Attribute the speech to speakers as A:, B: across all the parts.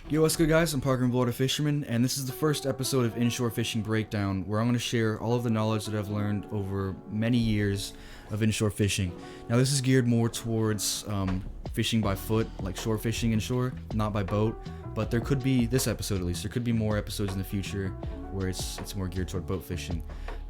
A: Yo, what's good, guys? I'm Parker and Florida Fisherman, and this is the first episode of Inshore Fishing Breakdown, where I'm going to share all of the knowledge that I've learned over many years of inshore fishing. Now, this is geared more towards fishing by foot, like shore fishing inshore, not by boat. But there could be, this episode at least, there could be more episodes in the future where it's more geared toward boat fishing.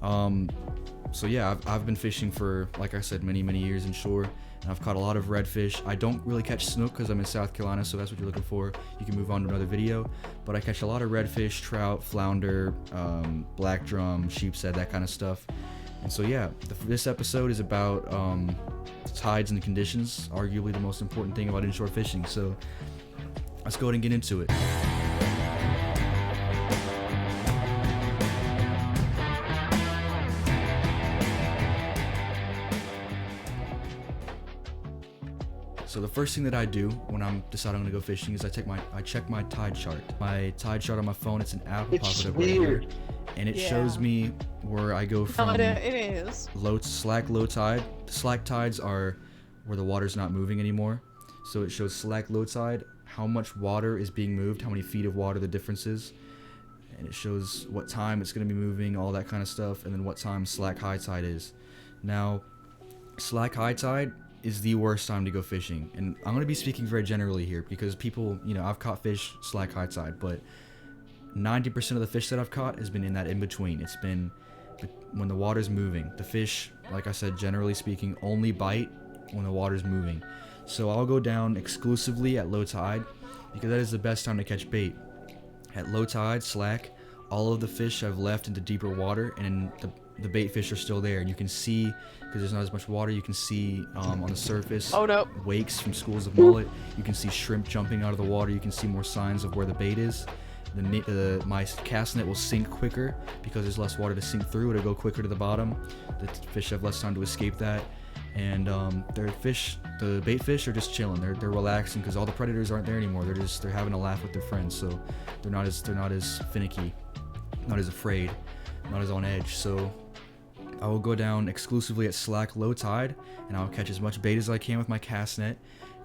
A: So yeah, I've been fishing for, like I said, many years inshore. And I've caught a lot of redfish. I don't really catch snook because I'm in South Carolina, so that's what you're looking for. You can move on to another video. But I catch a lot of redfish, trout, flounder, black drum, sheepshead, that kind of stuff. And so yeah, this episode is about tides and the conditions, arguably the most important thing about inshore fishing. So let's go ahead and get into it. So the first thing that I do when I'm deciding I'm gonna go fishing is I check my tide chart. My tide chart on my phone, it's an app.
B: It's weird.
A: And it shows me where I go from
C: it is.
A: slack, low tide. The slack tides are where the water's not moving anymore. So it shows slack, low tide, how much water is being moved, how many feet of water the difference is. And it shows what time it's gonna be moving, all that kind of stuff, and then what time slack, high tide is. Now, slack, high tide is the worst time to go fishing, and I'm going to be speaking very generally here because people, I've caught fish slack, high tide, but 90% of the fish that I've caught has been in that in between. It's been when the water's moving. The fish, like I said, generally speaking, only bite when the water's moving. So I'll go down exclusively at low tide because that is the best time to catch bait. At low tide, slack, all of the fish have left into deeper water, and the bait fish are still there, and you can see, because there's not as much water, you can see on the surface wakes from schools of mullet. You can see shrimp jumping out of the water. You can see more signs of where the bait is. My cast net will sink quicker because there's less water to sink through. It'll go quicker to the bottom. The fish have less time to escape that, and the bait fish are just chilling. They're relaxing because all the predators aren't there anymore. They're having a laugh with their friends, so they're not as finicky, not as afraid, not as on edge. So I will go down exclusively at slack, low tide, and I'll catch as much bait as I can with my cast net.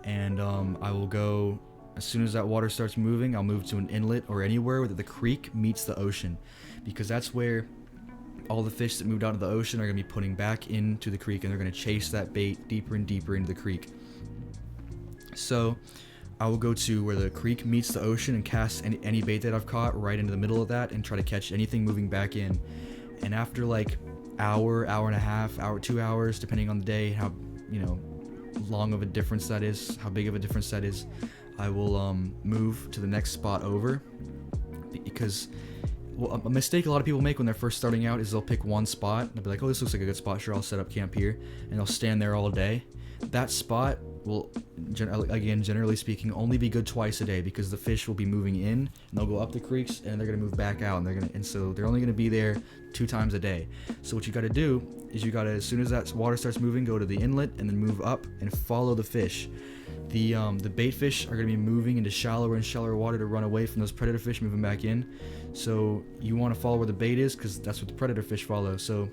A: And I will go, as soon as that water starts moving, I'll move to an inlet or anywhere where the creek meets the ocean, because that's where all the fish that moved out of the ocean are going to be putting back into the creek, and they're going to chase that bait deeper and deeper into the creek. So I will go to where the creek meets the ocean and cast any bait that I've caught right into the middle of that and try to catch anything moving back in. And after like hour and a half, 2 hours, depending on the day, how long of a difference that is, how big of a difference that is, I will move to the next spot over. Because a mistake a lot of people make when they're first starting out is they'll pick one spot. They'll be like, oh, this looks like a good spot, sure, I'll set up camp here, and they'll stand there all day. That spot will, again, generally speaking, only be good twice a day, because the fish will be moving in, and they'll go up the creeks, and they're gonna move back out, and so they're only gonna be there 2 times a day. So what you gotta do is as soon as that water starts moving, go to the inlet and then move up and follow the fish. The bait fish are gonna be moving into shallower and shallower water to run away from those predator fish moving back in. So you want to follow where the bait is, because that's what the predator fish follow. So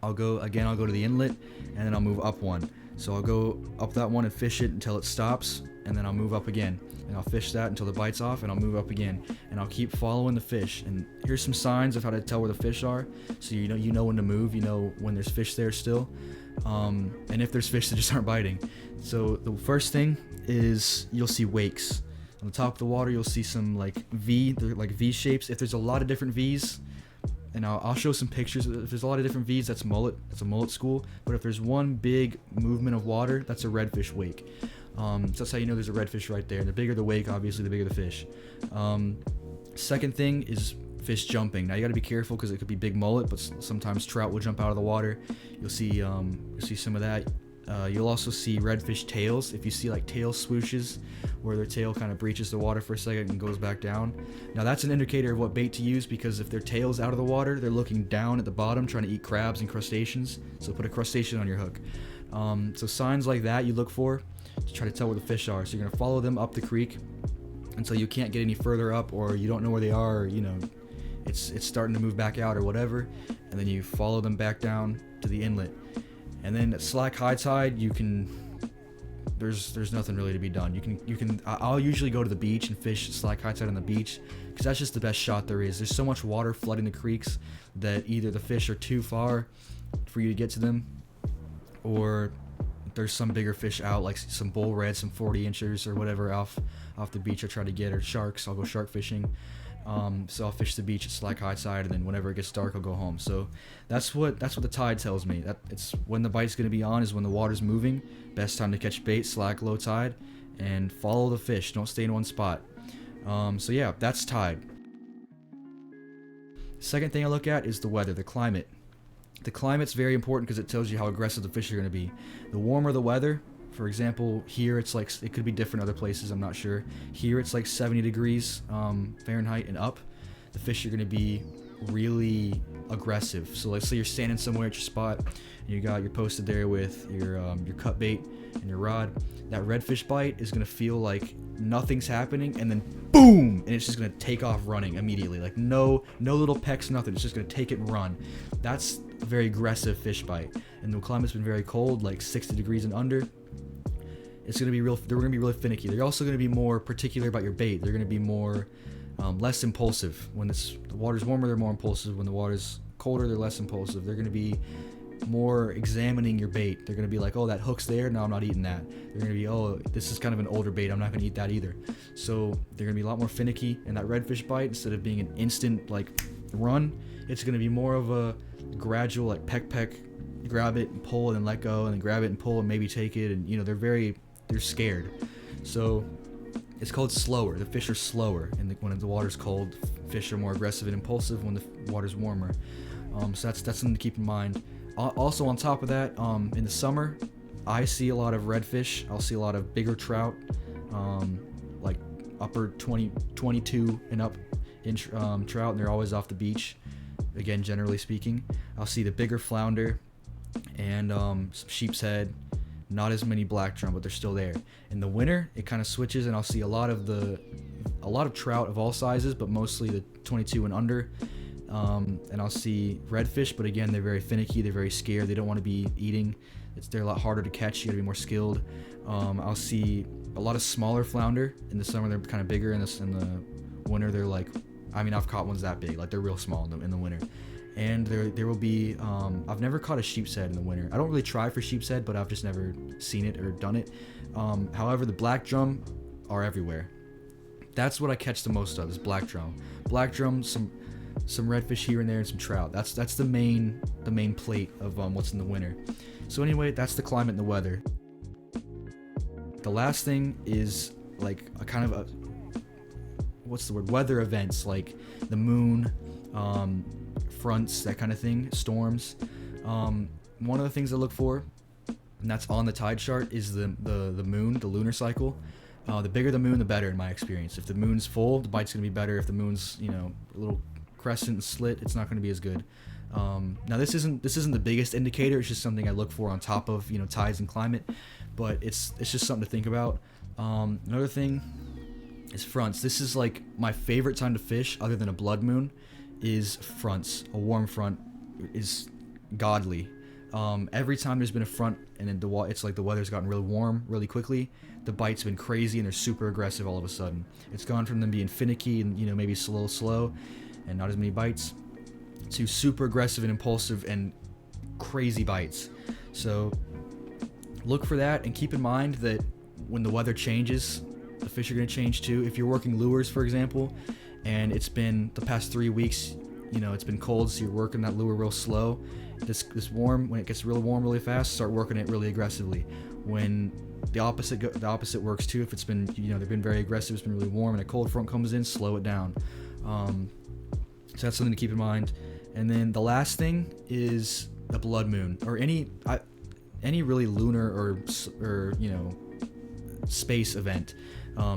A: I'll go to the inlet, and then I'll move up one. So I'll go up that one and fish it until it stops, and then I'll move up again, and I'll fish that until the bite's off, and I'll move up again, and I'll keep following the fish. And here's some signs of how to tell where the fish are, so you know when to move, you know when there's fish there still, and if there's fish that just aren't biting. So the first thing is you'll see wakes on the top of the water. You'll see some they're like V shapes. If there's a lot of different V's, and I'll show some pictures. If there's a lot of different V's, that's mullet. That's a mullet school. But if there's one big movement of water, that's a redfish wake. So that's how you know there's a redfish right there. And the bigger the wake, obviously, the bigger the fish. Second thing is fish jumping. Now you got to be careful because it could be big mullet, but sometimes trout will jump out of the water. You'll see some of that. You'll also see redfish tails. If you see like tail swooshes where their tail kind of breaches the water for a second and goes back down, now that's an indicator of what bait to use, because if their tail's out of the water, they're looking down at the bottom trying to eat crabs and crustaceans. So put a crustacean on your hook. So signs like that you look for to try to tell where the fish are. So you're gonna follow them up the creek until you can't get any further up, or you don't know where they are, or it's starting to move back out or whatever, and then you follow them back down to the inlet. And then at slack, high tide, you can there's nothing really to be done. I'll usually go to the beach and fish slack high tide on the beach because that's just the best shot there is. There's so much water flooding the creeks that either the fish are too far for you to get to them, or there's some bigger fish out, like some bull red, some 40 inchers or whatever off the beach I try to get, or sharks. I'll go shark fishing. So I'll fish the beach at slack high tide, and then whenever it gets dark, I'll go home. So that's what the tide tells me. That it's when the bite's gonna be on is when the water's moving. Best time to catch bait, slack, low tide, and follow the fish. Don't stay in one spot. So yeah, that's tide. Second thing I look at is the weather, the climate. The climate's very important because it tells you how aggressive the fish are going to be. The warmer the weather, for example, here it's like, it could be different other places, I'm not sure. Here it's like 70 degrees Fahrenheit and up. The fish are going to be really aggressive. So let's say you're standing somewhere at your spot, and you're posted there with your cut bait and your rod. That redfish bite is going to feel like nothing's happening, and then boom, and it's just going to take off running immediately. Like no little pecks, nothing. It's just going to take it and run. That's a very aggressive fish bite. And the climate's been very cold, like 60 degrees and under. It's going to be they're going to be really finicky. They're also going to be more particular about your bait. They're going to be more less impulsive. When the water's warmer, they're more impulsive. When the water's colder, they're less impulsive. They're going to be more examining your bait. They're going to be like, oh, that hook's there, no, I'm not eating that. They're going to be, oh, this is kind of an older bait, I'm not going to eat that either. So they're going to be a lot more finicky. And that redfish bite, instead of being an instant like run, it's going to be more of a gradual, like peck, grab it and pull and then let go, and then grab it and pull and maybe take it. And they're scared. So it's called slower. The fish are slower, and when the water's cold, fish are more aggressive and impulsive. When the water's warmer, so that's something to keep in mind. Also, on top of that, in the summer, I see a lot of redfish. I'll see a lot of bigger trout, like upper 22 and up inch trout, and they're always off the beach. Again, generally speaking, I'll see the bigger flounder and some sheepshead. Not as many black drum, but they're still there. In the winter, it kind of switches, and I'll see a lot of trout of all sizes, but mostly the 22 and under. And I'll see redfish, but again, they're very finicky. They're very scared. They don't want to be eating. They're a lot harder to catch. You got to be more skilled. I'll see a lot of smaller flounder. In the summer, they're kind of bigger. In the winter, they're like, I've caught ones that big. Like, they're real small in the winter. And there will be, I've never caught a sheepshead in the winter. I don't really try for sheepshead, but I've just never seen it or done it. However, the black drum are everywhere. That's what I catch the most of, is black drum. Black drum, some redfish here and there, and some trout. That's the main plate of what's in the winter. So anyway, that's the climate and the weather. The last thing is like a kind of a, what's the word? Weather events, like the moon, fronts, that kind of thing, storms. One of the things I look for, and that's on the tide chart, is the moon, the lunar cycle. The bigger the moon, the better in my experience. If the moon's full, the bite's gonna be better. If the moon's a little crescent and slit, it's not gonna be as good. Now this isn't the biggest indicator. It's just something I look for on top of tides and climate, but it's just something to think about. Another thing is fronts. This is like my favorite time to fish, other than a blood moon, is fronts. A warm front is godly. Every time there's been a front and then it's like the weather's gotten really warm really quickly, the bite's been crazy and they're super aggressive all of a sudden. It's gone from them being finicky and maybe slow and not as many bites, to super aggressive and impulsive and crazy bites. So look for that, and keep in mind that when the weather changes, the fish are going to change too. If you're working lures, for example, and it's been the past 3 weeks, it's been cold, so you're working that lure real slow. This warm, when it gets real warm really fast, start working it really aggressively. When the opposite works too. If it's been, they've been very aggressive, it's been really warm, and a cold front comes in, slow it down. So that's something to keep in mind. And then the last thing is a blood moon, or any really lunar or space event.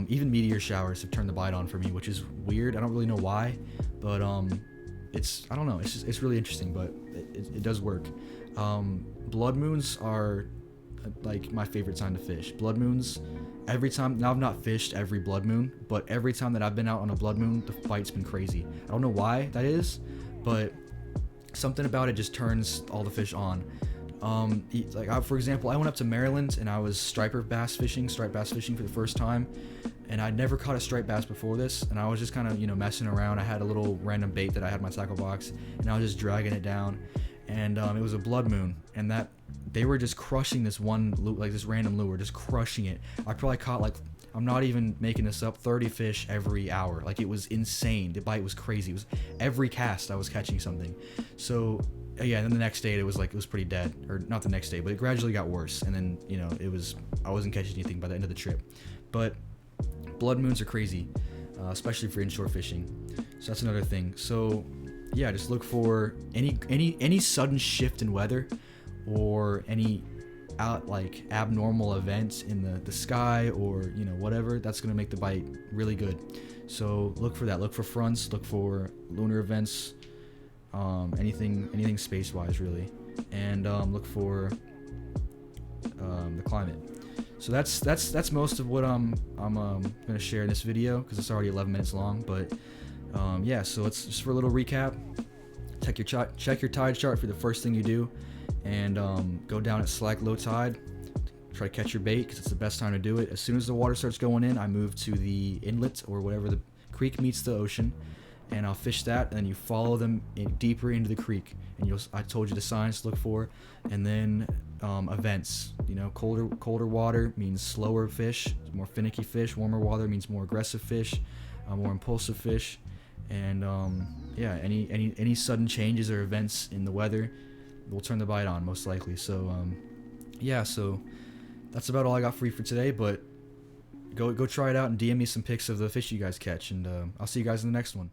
A: Even meteor showers have turned the bite on for me, which is weird. I don't really know why, but I don't know. It's really interesting, but it does work. Blood moons are like my favorite time to fish. Blood moons, every time. Now I've not fished every blood moon, but every time that I've been out on a blood moon, the bite's been crazy. I don't know why that is, but something about it just turns all the fish on. For example, I went up to Maryland and I was striped bass fishing for the first time, and I'd never caught a striped bass before this, and I was just kind of, messing around. I had a little random bait that I had in my tackle box, and I was just dragging it down, and it was a blood moon, and that they were just crushing this one this random lure, just crushing it. I probably caught, I'm not even making this up, 30 fish every hour. It was insane. The bite was crazy. It was every cast I was catching something. So yeah, and then the next day it was pretty dead, or not the next day, but it gradually got worse, and then I wasn't catching anything by the end of the trip. But blood moons are crazy, especially for inshore fishing. So that's another thing. So yeah, just look for any sudden shift in weather, or any abnormal events in the sky, or whatever that's gonna make the bite really good. So look for that. Look for fronts. Look for lunar events. Anything space wise really, and look for the climate. So that's most of what I'm gonna share in this video, because it's already 11 minutes long. But yeah, so let's just, for a little recap, check your tide chart for the first thing you do, and go down at slack low tide. Try to catch your bait, because it's the best time to do it. As soon as the water starts going in, I move to the inlet, or whatever the creek meets the ocean, and I'll fish that, and then you follow them deeper into the creek, and I told you the signs to look for. And then events, colder water means slower fish, more finicky fish. Warmer water means more aggressive fish, more impulsive fish. And yeah, any sudden changes or events in the weather will turn the bite on, most likely. So yeah, so that's about all I got for you for today. But go try it out and DM me some pics of the fish you guys catch, and I'll see you guys in the next one.